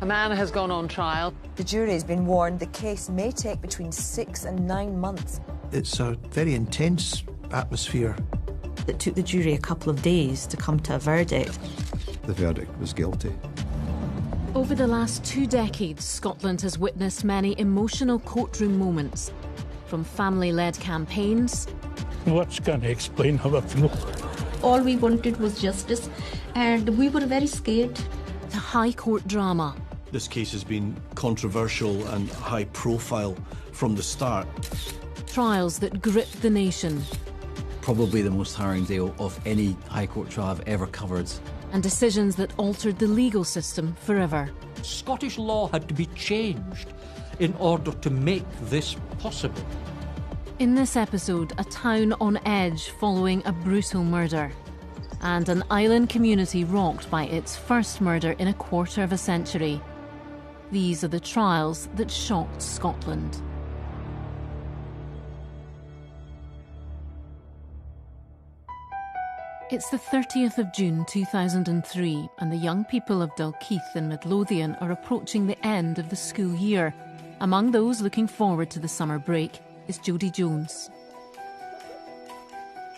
A man has gone on trial. The jury has been warned the case may take between 6 and 9 months. It's a very intense atmosphere. It took the jury a couple of days to come to a verdict. The verdict was guilty. Over the last 2 decades, Scotland has witnessed many emotional courtroom moments, from family-led campaigns. What's going to explain how I feel? All we wanted was justice, and we were very scared. To high court drama. This case has been controversial and high profile from the start. Trials that gripped the nation. Probably the most harrowing day of any High Court trial I've ever covered. And decisions that altered the legal system forever. Scottish law had to be changed in order to make this possible. In this episode, a town on edge following a brutal murder. And an island community rocked by its first murder in a quarter of a century. These are the trials that shocked Scotland. It's the 30th of June 2003 and the young people of Dalkeith in Midlothian are approaching the end of the school year. Among those looking forward to the summer break is Jodi Jones.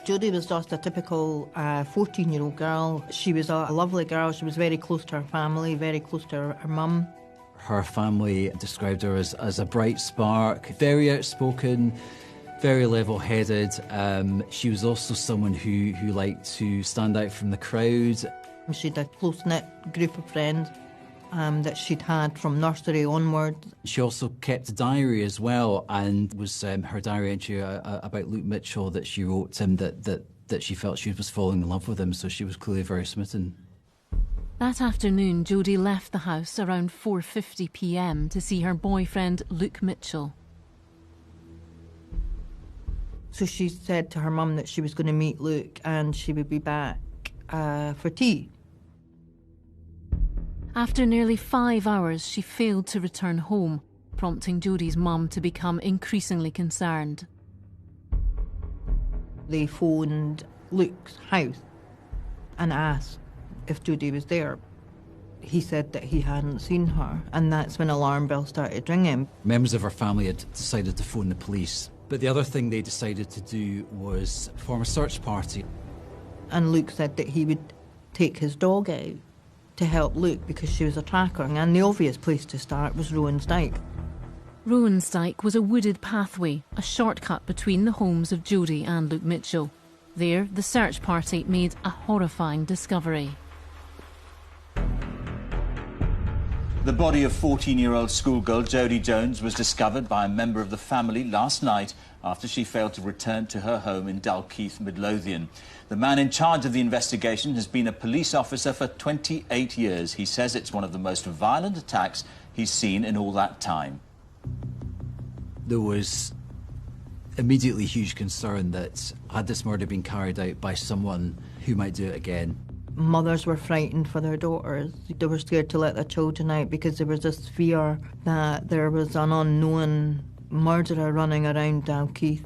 Jodi was just a typical 14-year-old girl. She was a lovely girl. She was very close to her family, very close to her mum. Her family described her as a bright spark, very outspoken, very level-headed. She was also someone who liked to stand out from the crowd. She had a close-knit group of friends that she'd had from nursery onward. She also kept a diary as well, and was her diary entry about Luke Mitchell that she wrote that she felt she was falling in love with him, so she was clearly very smitten. That afternoon, Jodi left the house around 4:50 p.m. to see her boyfriend Luke Mitchell. So she said to her mum that she was going to meet Luke and she would be back for tea. After nearly 5 hours, she failed to return home, prompting Jodi's mum to become increasingly concerned. They phoned Luke's house and asked if Jodi was there. He said that he hadn't seen her, and that's when alarm bells started ringing. Members of her family had decided to phone the police, but the other thing they decided to do was form a search party. And Luke said that he would take his dog out to help Luke because she was a tracker, and the obvious place to start was Rowan's Dyke. Rowan's Dyke was a wooded pathway, a shortcut between the homes of Jodi and Luke Mitchell. There, the search party made a horrifying discovery. The body of 14-year-old schoolgirl Jodi Jones was discovered by a member of the family last night after she failed to return to her home in Dalkeith, Midlothian. The man in charge of the investigation has been a police officer for 28 years. He says it's one of the most violent attacks he's seen in all that time. There was immediately huge concern that had this murder been carried out by someone who might do it again. Mothers were frightened for their daughters. They were scared to let their children out because there was this fear that there was an unknown murderer running around Dalkeith.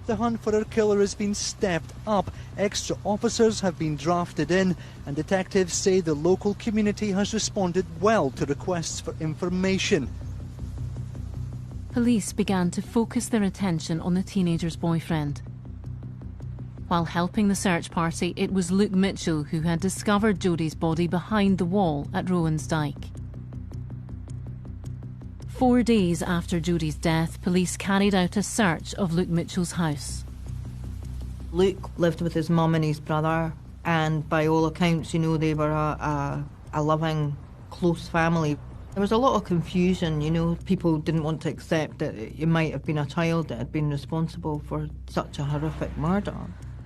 The hunt for her killer has been stepped up. Extra officers have been drafted in, and detectives say the local community has responded well to requests for information. Police began to focus their attention on the teenager's boyfriend. While helping the search party, it was Luke Mitchell who had discovered Jodi's body behind the wall at Rowan's Dyke. 4 days after Jodi's death, police carried out a search of Luke Mitchell's house. Luke lived with his mum and his brother, and by all accounts, you know, they were a loving, close family. There was a lot of confusion, you know. People didn't want to accept that it might have been a child that had been responsible for such a horrific murder.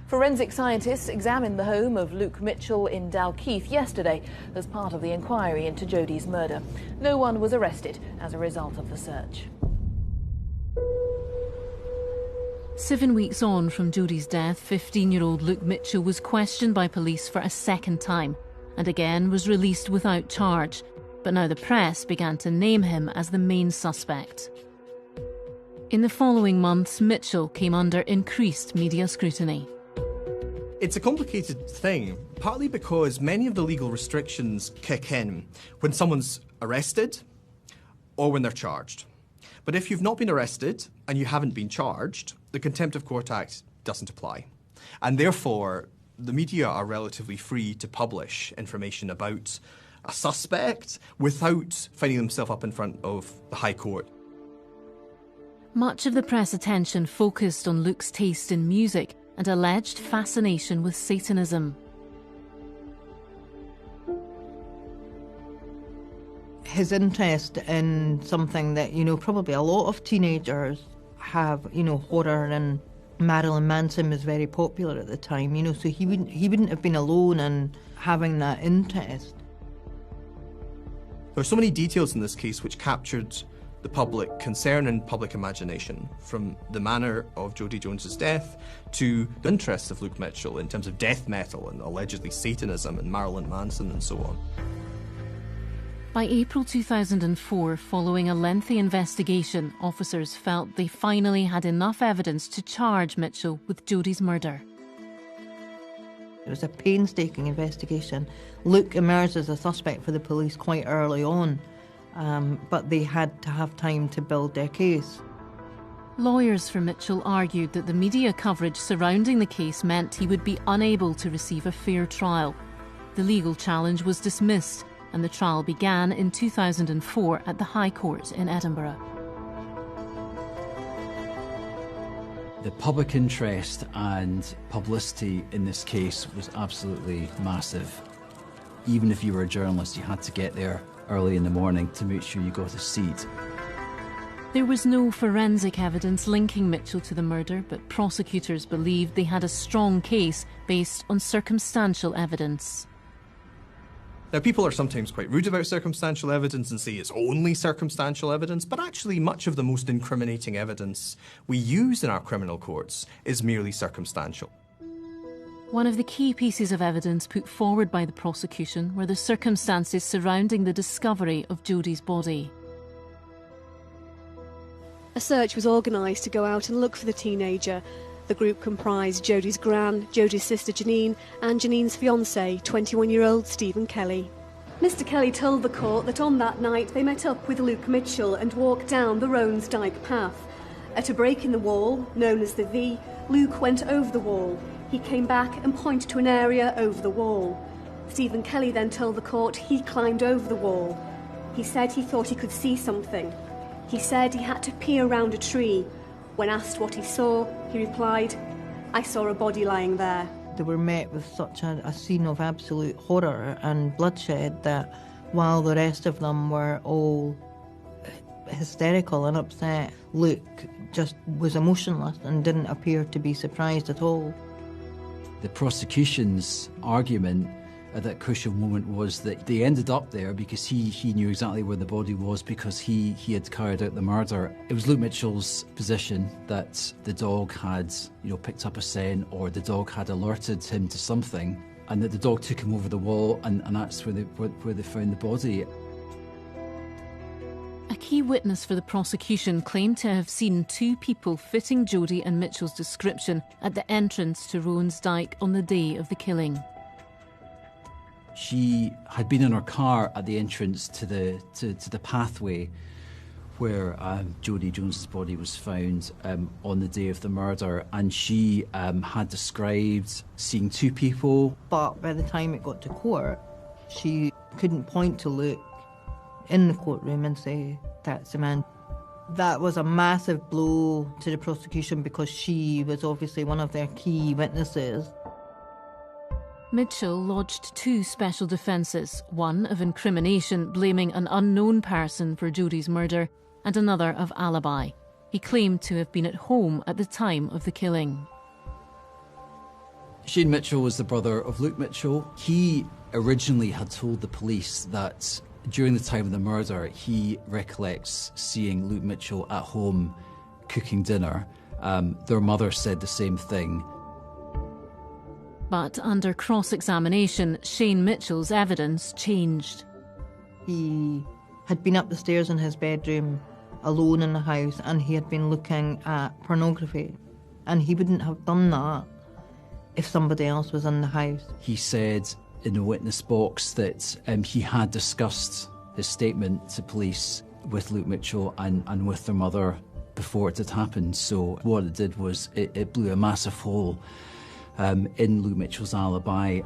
Forensic scientists examined the home of Luke Mitchell in Dalkeith yesterday as part of the inquiry into Jodi's murder. No one was arrested as a result of the search. 7 weeks on from Jodi's death, 15-year-old Luke Mitchell was questioned by police for a second time and again was released without charge. But now the press began to name him as the main suspect. In the following months, Mitchell came under increased media scrutiny. It's a complicated thing, partly because many of the legal restrictions kick in when someone's arrested or when they're charged. But if you've not been arrested and you haven't been charged, the Contempt of Court Act doesn't apply. And therefore, the media are relatively free to publish information about a suspect without finding themselves up in front of the High Court. Much of the press attention focused on Luke's taste in music and alleged fascination with Satanism. His interest in something that, probably a lot of teenagers have, horror, and Marilyn Manson was very popular at the time, so he wouldn't have been alone in having that interest. There are so many details in this case which captured the public concern and public imagination, from the manner of Jodi Jones's death to the interests of Luke Mitchell in terms of death metal and allegedly Satanism and Marilyn Manson and so on. By April 2004, following a lengthy investigation, officers felt they finally had enough evidence to charge Mitchell with Jodi's murder. It was a painstaking investigation. Luke emerged as a suspect for the police quite early on, but they had to have time to build their case. Lawyers for Mitchell argued that the media coverage surrounding the case meant he would be unable to receive a fair trial. The legal challenge was dismissed, and the trial began in 2004 at the High Court in Edinburgh. The public interest and publicity in this case was absolutely massive. Even if you were a journalist, you had to get there early in the morning to make sure you got a seat. There was no forensic evidence linking Mitchell to the murder, but prosecutors believed they had a strong case based on circumstantial evidence. Now, people are sometimes quite rude about circumstantial evidence and say it's only circumstantial evidence, but actually much of the most incriminating evidence we use in our criminal courts is merely circumstantial. One of the key pieces of evidence put forward by the prosecution were the circumstances surrounding the discovery of Jodi's body. A search was organised to go out and look for the teenager. The group comprised Jodi's gran, Jodi's sister Janine, and Janine's fiancé, 21-year-old Stephen Kelly. Mr. Kelly told the court that on that night they met up with Luke Mitchell and walked down the Roans Dyke path. At a break in the wall, known as the V, Luke went over the wall. He came back and pointed to an area over the wall. Stephen Kelly then told the court he climbed over the wall. He said he thought he could see something. He said he had to peer around a tree. When asked what he saw, he replied, "I saw a body lying there." They were met with such a scene of absolute horror and bloodshed that while the rest of them were all hysterical and upset, Luke just was emotionless and didn't appear to be surprised at all. The prosecution's argument at that crucial moment was that they ended up there because he knew exactly where the body was because he had carried out the murder. It was Luke Mitchell's position that the dog had, picked up a scent or the dog had alerted him to something, and that the dog took him over the wall, and that's where they found the body. A key witness for the prosecution claimed to have seen two people fitting Jodi and Mitchell's description at the entrance to Roans Dyke on the day of the killing. She had been in her car at the entrance to the pathway where Jodi Jones's body was found on the day of the murder, and she had described seeing two people. But by the time it got to court, she couldn't point to Luke in the courtroom and say, "That's the man." That was a massive blow to the prosecution because she was obviously one of their key witnesses. Mitchell lodged two special defences, one of incrimination blaming an unknown person for Jodi's murder and another of alibi. He claimed to have been at home at the time of the killing. Shane Mitchell was the brother of Luke Mitchell. He originally had told the police that during the time of the murder he recollects seeing Luke Mitchell at home cooking dinner. Their mother said the same thing. But under cross-examination, Shane Mitchell's evidence changed. He had been up the stairs in his bedroom, alone in the house, and he had been looking at pornography. And he wouldn't have done that if somebody else was in the house. He said in the witness box that he had discussed his statement to police with Luke Mitchell and with their mother before it had happened. So what it did was it blew a massive hole in Luke Mitchell's alibi.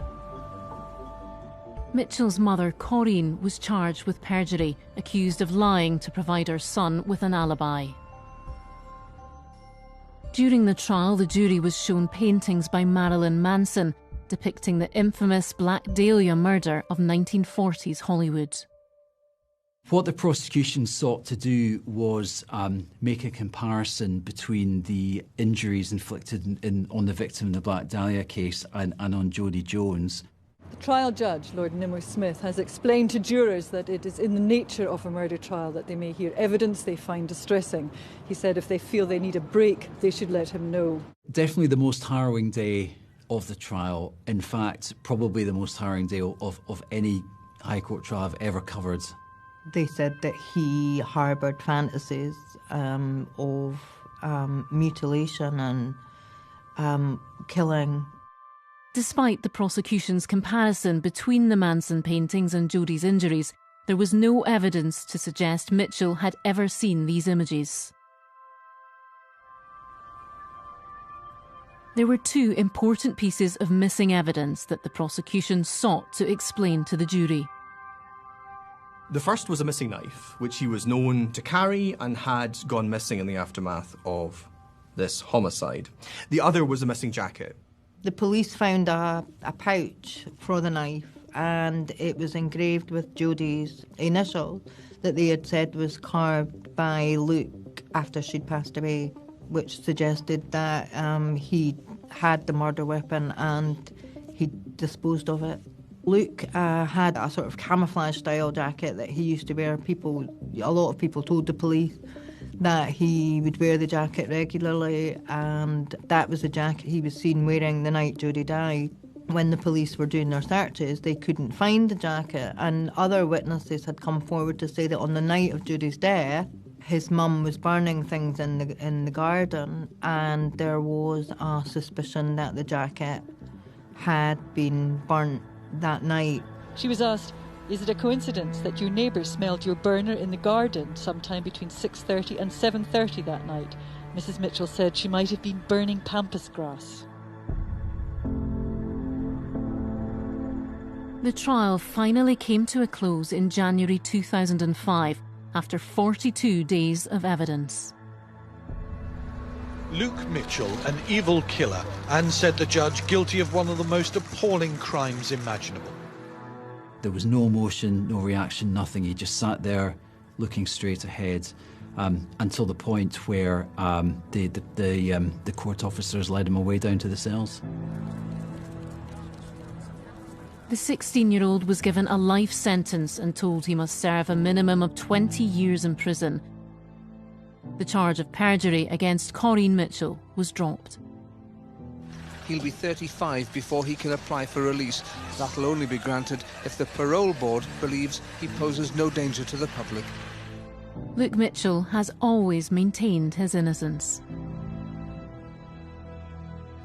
Mitchell's mother, Corinne, was charged with perjury, accused of lying to provide her son with an alibi. During the trial, the jury was shown paintings by Marilyn Manson depicting the infamous Black Dahlia murder of 1940s Hollywood. What the prosecution sought to do was make a comparison between the injuries inflicted on the victim in the Black Dahlia case and on Jodi Jones. The trial judge, Lord Nimmer Smith, has explained to jurors that it is in the nature of a murder trial that they may hear evidence they find distressing. He said if they feel they need a break, they should let him know. Definitely the most harrowing day of the trial. In fact, probably the most harrowing day of any High Court trial I've ever covered. They said that he harboured fantasies of mutilation and killing. Despite the prosecution's comparison between the Manson paintings and Jodi's injuries, there was no evidence to suggest Mitchell had ever seen these images. There were two important pieces of missing evidence that the prosecution sought to explain to the jury. The first was a missing knife, which he was known to carry and had gone missing in the aftermath of this homicide. The other was a missing jacket. The police found a pouch for the knife, and it was engraved with Jodi's initials that they had said was carved by Luke after she'd passed away, which suggested that he had the murder weapon and he disposed of it. Luke had a sort of camouflage-style jacket that he used to wear. A lot of people told the police that he would wear the jacket regularly, and that was the jacket he was seen wearing the night Jodi died. When the police were doing their searches, they couldn't find the jacket, and other witnesses had come forward to say that on the night of Jodi's death, his mum was burning things in the garden, and there was a suspicion that the jacket had been burnt that night. She was asked, is it a coincidence that your neighbour smelled your burner in the garden sometime between 6:30 and 7:30 that night? Mrs. Mitchell said she might have been burning pampas grass. The trial finally came to a close in January 2005 after 42 days of evidence. Luke Mitchell, an evil killer, and said the judge guilty of one of the most appalling crimes imaginable. There was no emotion, no reaction, nothing. He just sat there looking straight ahead until the point where the court officers led him away down to the cells. The 16-year-old was given a life sentence and told he must serve a minimum of 20 years in prison. The charge of perjury against Corinne Mitchell was dropped. He'll be 35 before he can apply for release. That'll only be granted if the parole board believes he poses no danger to the public. Luke Mitchell has always maintained his innocence.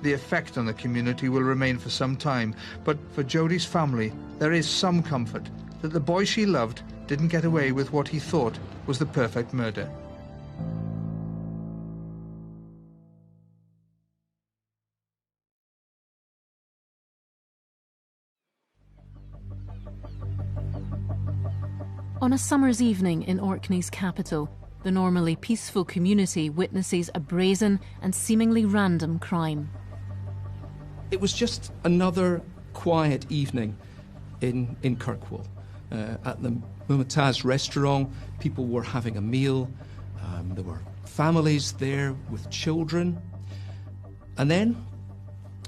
The effect on the community will remain for some time, but for Jodi's family, there is some comfort that the boy she loved didn't get away with what he thought was the perfect murder. On a summer's evening in Orkney's capital, the normally peaceful community witnesses a brazen and seemingly random crime. It was just another quiet evening in Kirkwall. At the Mumtaz restaurant, people were having a meal. There were families there with children. And then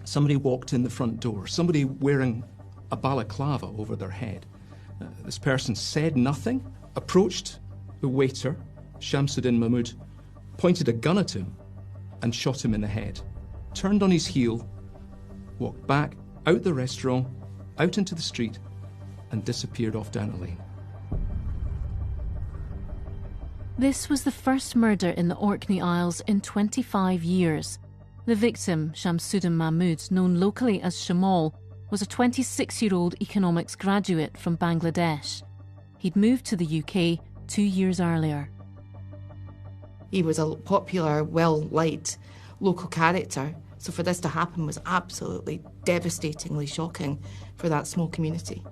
somebody walked in the front door, somebody wearing a balaclava over their head. This person said nothing, approached the waiter, Shamsuddin Mahmood, pointed a gun at him and shot him in the head, turned on his heel, walked back out the restaurant, out into the street, and disappeared off down a lane. This was the first murder in the Orkney Isles in 25 years. The victim, Shamsuddin Mahmood, known locally as Shamal, was a 26-year-old economics graduate from Bangladesh. He'd moved to the UK 2 years earlier. He was a popular, well-liked local character, so for this to happen was absolutely devastatingly shocking for that small community.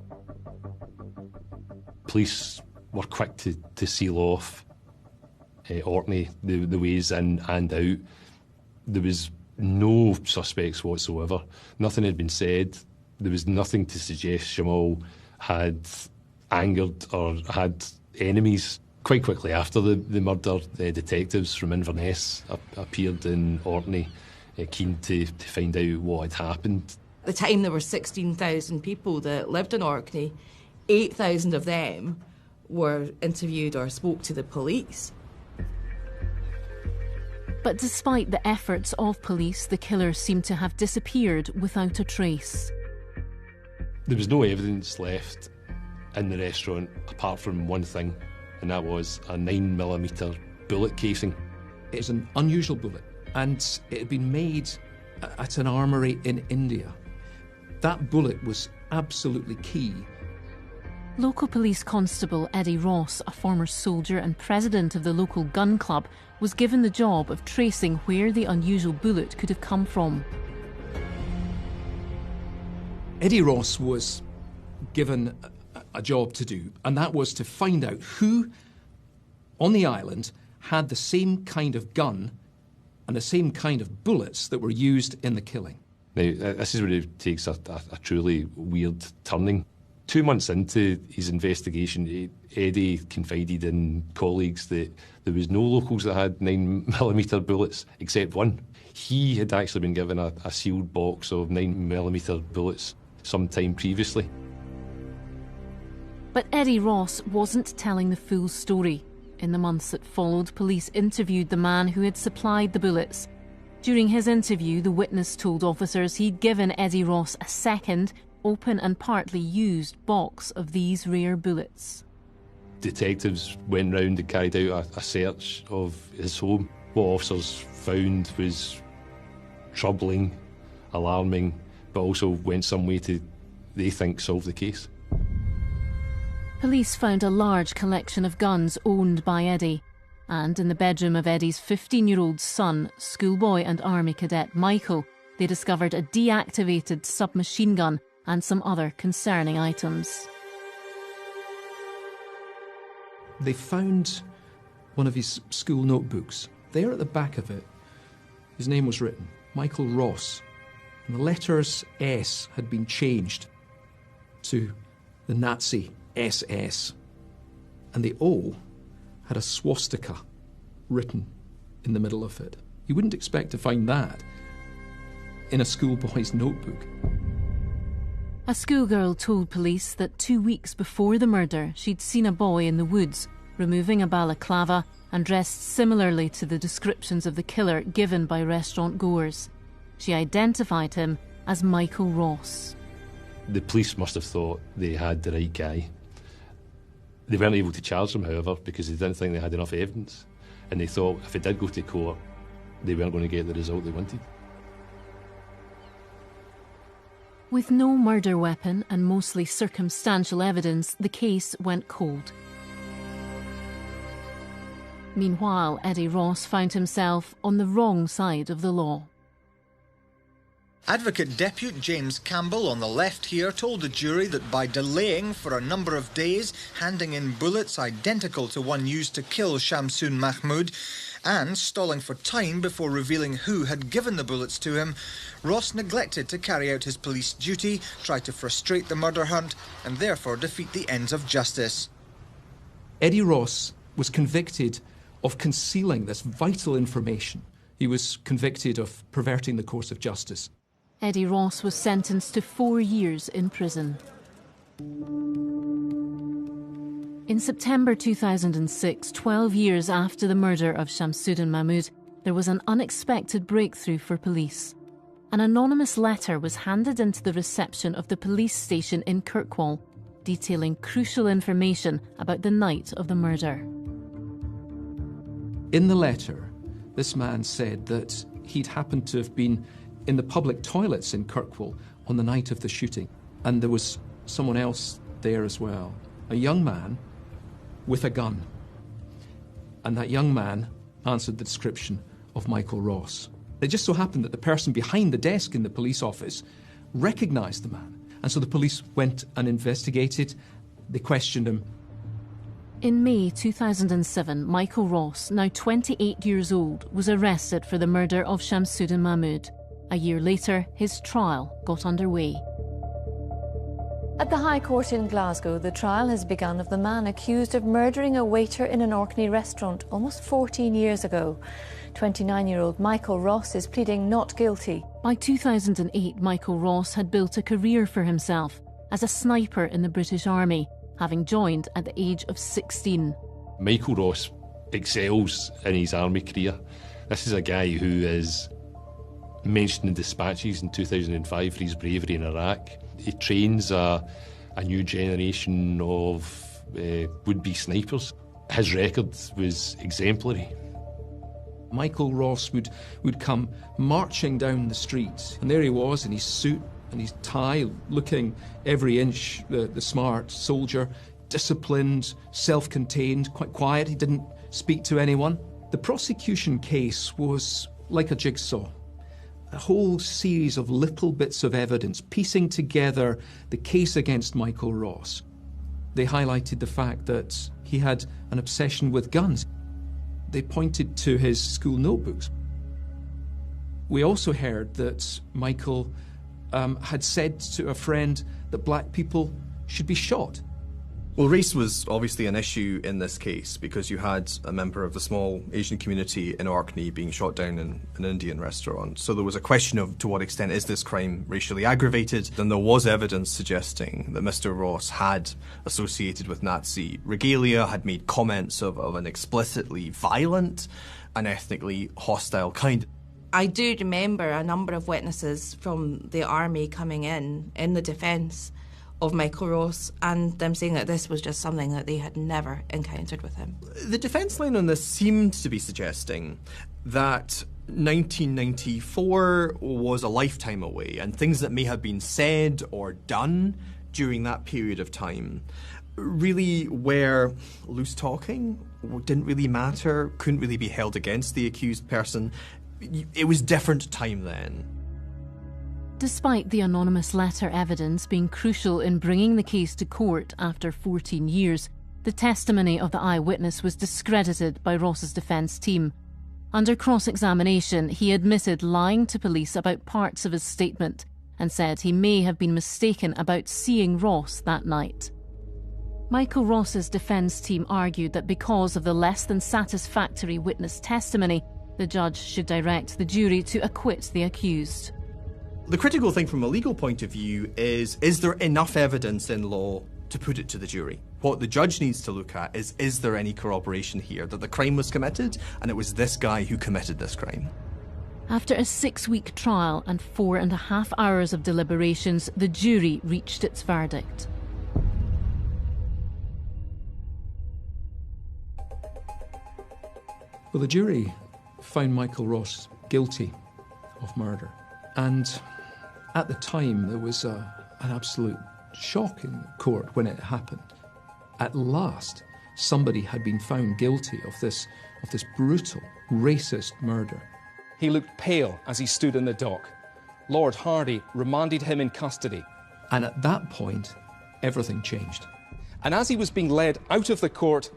Police were quick to seal off Orkney, the ways in and out. There was no suspects whatsoever. Nothing had been said. There was nothing to suggest Shamal had angered or had enemies. Quite quickly after the murder, detectives from Inverness appeared in Orkney, keen to find out what had happened. At the time, there were 16,000 people that lived in Orkney. 8,000 of them were interviewed or spoke to the police. But despite the efforts of police, the killer seemed to have disappeared without a trace. There was no evidence left in the restaurant apart from one thing, and that was a 9mm bullet casing. It's an unusual bullet, and it had been made at an armoury in India. That bullet was absolutely key. Local police constable Eddie Ross, a former soldier and president of the local gun club, was given the job of tracing where the unusual bullet could have come from. Eddie Ross was given a job to do, and that was to find out who on the island had the same kind of gun and the same kind of bullets that were used in the killing. Now, this is where it takes a truly weird turning. 2 months into his investigation, Eddie confided in colleagues that there was no locals that had 9mm bullets except one. He had actually been given a sealed box of 9mm bullets some time previously. But Eddie Ross wasn't telling the full story. In the months that followed, police interviewed the man who had supplied the bullets. During his interview, the witness told officers he'd given Eddie Ross a second, open and partly used box of these rare bullets. Detectives went round and carried out a search of his home. What officers found was troubling, alarming, but also went some way to, they think, solve the case. Police found a large collection of guns owned by Eddie, and in the bedroom of Eddie's 15-year-old son, schoolboy and army cadet Michael, they discovered a deactivated submachine gun and some other concerning items. They found one of his school notebooks. There at the back of it, his name was written, Michael Ross, and the letters S had been changed to the Nazi SS, and the O had a swastika written in the middle of it. You wouldn't expect to find that in a schoolboy's notebook. A schoolgirl told police that 2 weeks before the murder, she'd seen a boy in the woods removing a balaclava and dressed similarly to the descriptions of the killer given by restaurant goers. She identified him as Michael Ross. The police must have thought they had the right guy. They weren't able to charge him, however, because they didn't think they had enough evidence. And they thought if it did go to court, they weren't going to get the result they wanted. With no murder weapon and mostly circumstantial evidence, the case went cold. Meanwhile, Eddie Ross found himself on the wrong side of the law. Advocate Depute James Campbell on the left here told the jury that by delaying for a number of days, handing in bullets identical to one used to kill Shamsuddin Mahmood, and stalling for time before revealing who had given the bullets to him, Ross neglected to carry out his police duty, tried to frustrate the murder hunt, and therefore defeat the ends of justice. Eddie Ross was convicted of concealing this vital information. He was convicted of perverting the course of justice. Eddie Ross was sentenced to 4 years in prison. In September 2006, 12 years after the murder of Shamsuddin Mahmood, there was an unexpected breakthrough for police. An anonymous letter was handed into the reception of the police station in Kirkwall, detailing crucial information about the night of the murder. In the letter, this man said that he'd happened to have been in the public toilets in Kirkwall on the night of the shooting. And there was someone else there as well, a young man with a gun. And that young man answered the description of Michael Ross. It just so happened that the person behind the desk in the police office recognised the man. And so the police went and investigated. They questioned him. In May 2007, Michael Ross, now 28 years old, was arrested for the murder of Shamsuddin Mahmood. A year later, his trial got underway. At the High Court in Glasgow, the trial has begun of the man accused of murdering a waiter in an Orkney restaurant almost 14 years ago. 29-year-old Michael Ross is pleading not guilty. By 2008, Michael Ross had built a career for himself as a sniper in the British Army, having joined at the age of 16. Michael Ross excels in his army career. This is a guy who is mentioned in dispatches in 2005 for his bravery in Iraq. He trains a new generation of would-be snipers. His record was exemplary. Michael Ross would come marching down the street, and there he was in his suit and his tie, looking every inch the smart soldier, disciplined, self-contained, quite quiet. He didn't speak to anyone. The prosecution case was like a jigsaw. A whole series of little bits of evidence piecing together the case against Michael Ross. They highlighted the fact that he had an obsession with guns. They pointed to his school notebooks. We also heard that Michael had said to a friend that black people should be shot. Well, race was obviously an issue in this case because you had a member of the small Asian community in Orkney being shot down in an Indian restaurant. So there was a question of to what extent is this crime racially aggravated? And there was evidence suggesting that Mr. Ross had associated with Nazi regalia, had made comments of an explicitly violent and ethnically hostile kind. I do remember a number of witnesses from the army coming in the defence of Michael Ross, and them saying that this was just something that they had never encountered with him. The defence line on this seemed to be suggesting that 1994 was a lifetime away, and things that may have been said or done during that period of time really were loose talking, didn't really matter, couldn't really be held against the accused person. It was different time then. Despite the anonymous letter evidence being crucial in bringing the case to court after 14 years, the testimony of the eyewitness was discredited by Ross's defence team. Under cross-examination, he admitted lying to police about parts of his statement and said he may have been mistaken about seeing Ross that night. Michael Ross's defence team argued that because of the less than satisfactory witness testimony, the judge should direct the jury to acquit the accused. The critical thing from a legal point of view is there enough evidence in law to put it to the jury? What the judge needs to look at is there any corroboration here that the crime was committed and it was this guy who committed this crime? After a 6-week trial and 4.5 hours of deliberations, the jury reached its verdict. Well, the jury found Michael Ross guilty of murder. And at the time, there was an absolute shock in court when it happened. At last, somebody had been found guilty of this brutal, racist murder. He looked pale as he stood in the dock. Lord Hardy remanded him in custody. And at that point, everything changed. And as he was being led out of the court,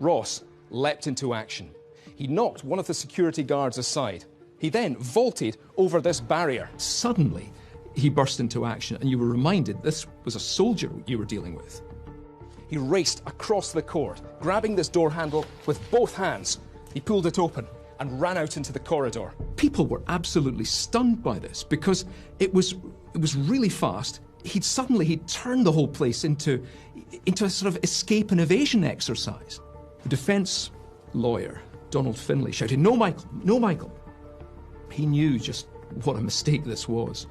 Ross leapt into action. He knocked one of the security guards aside. He then vaulted over this barrier. Suddenly, he burst into action, and you were reminded this was a soldier you were dealing with. He raced across the court, grabbing this door handle with both hands. He pulled it open and ran out into the corridor. People were absolutely stunned by this because it was really fast. He'd turned the whole place into a sort of escape and evasion exercise. The defence lawyer, Donald Finlay, shouted, "No, Michael, no, Michael." He knew just what a mistake this was.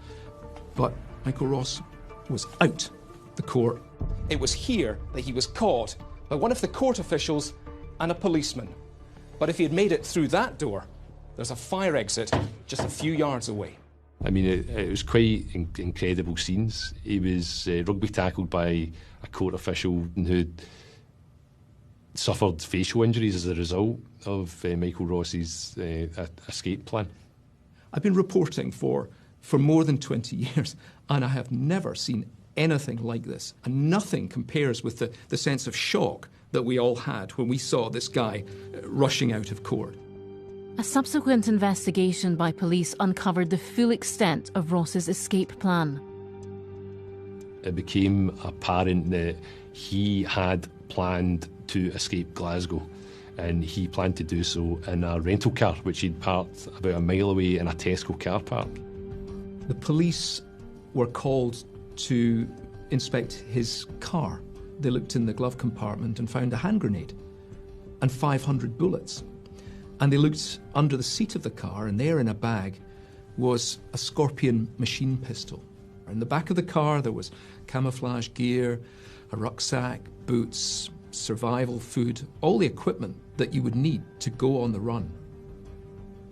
But Michael Ross was out the court. It was here that he was caught by one of the court officials and a policeman. But if he had made it through that door, There's a fire exit just a few yards away. I mean, it was quite incredible scenes. He was rugby tackled by a court official who suffered facial injuries as a result of Michael Ross's escape plan. I've been reporting for more than 20 years, and I have never seen anything like this. And nothing compares with the sense of shock that we all had when we saw this guy rushing out of court. A subsequent investigation by police uncovered the full extent of Ross's escape plan. It became apparent that he had planned to escape Glasgow, and he planned to do so in a rental car which he'd parked about a mile away in a Tesco car park. The police were called to inspect his car. They looked in the glove compartment and found a hand grenade and 500 bullets. And they looked under the seat of the car, and there in a bag was a Scorpion machine pistol. In the back of the car there was camouflage gear, a rucksack, boots, survival food, all the equipment that you would need to go on the run.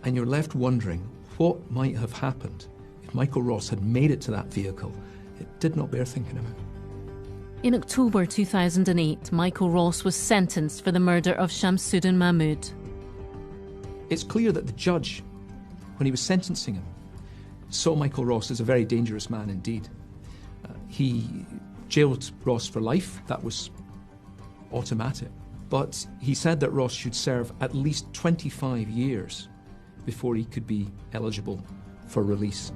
And you're left wondering what might have happened if Michael Ross had made it to that vehicle. It did not bear thinking about. In October 2008, Michael Ross was sentenced for the murder of Shamsuddin Mahmood. It's clear that the judge, when he was sentencing him, saw Michael Ross as a very dangerous man indeed. He jailed Ross for life. That was automatic. But he said that Ross should serve at least 25 years before he could be eligible for release.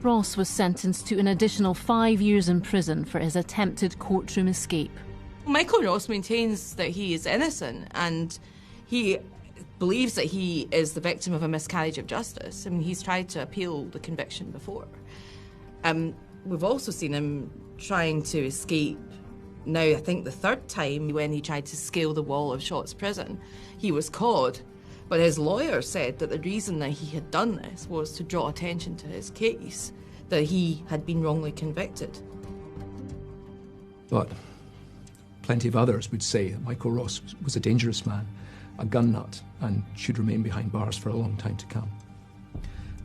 Ross was sentenced to an additional 5 years in prison for his attempted courtroom escape. Michael Ross maintains that he is innocent, and he believes that he is the victim of a miscarriage of justice. I mean, he's tried to appeal the conviction before. We've also seen him trying to escape now, I think the third time, when he tried to scale the wall of Shotts Prison. He was caught, but his lawyer said that the reason that he had done this was to draw attention to his case, that he had been wrongly convicted. But plenty of others would say that Michael Ross was a dangerous man, a gun nut, and should remain behind bars for a long time to come.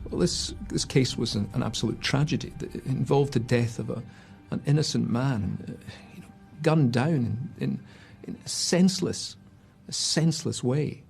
Well, this case was an absolute tragedy. It involved the death of an innocent man, gunned down in a senseless way.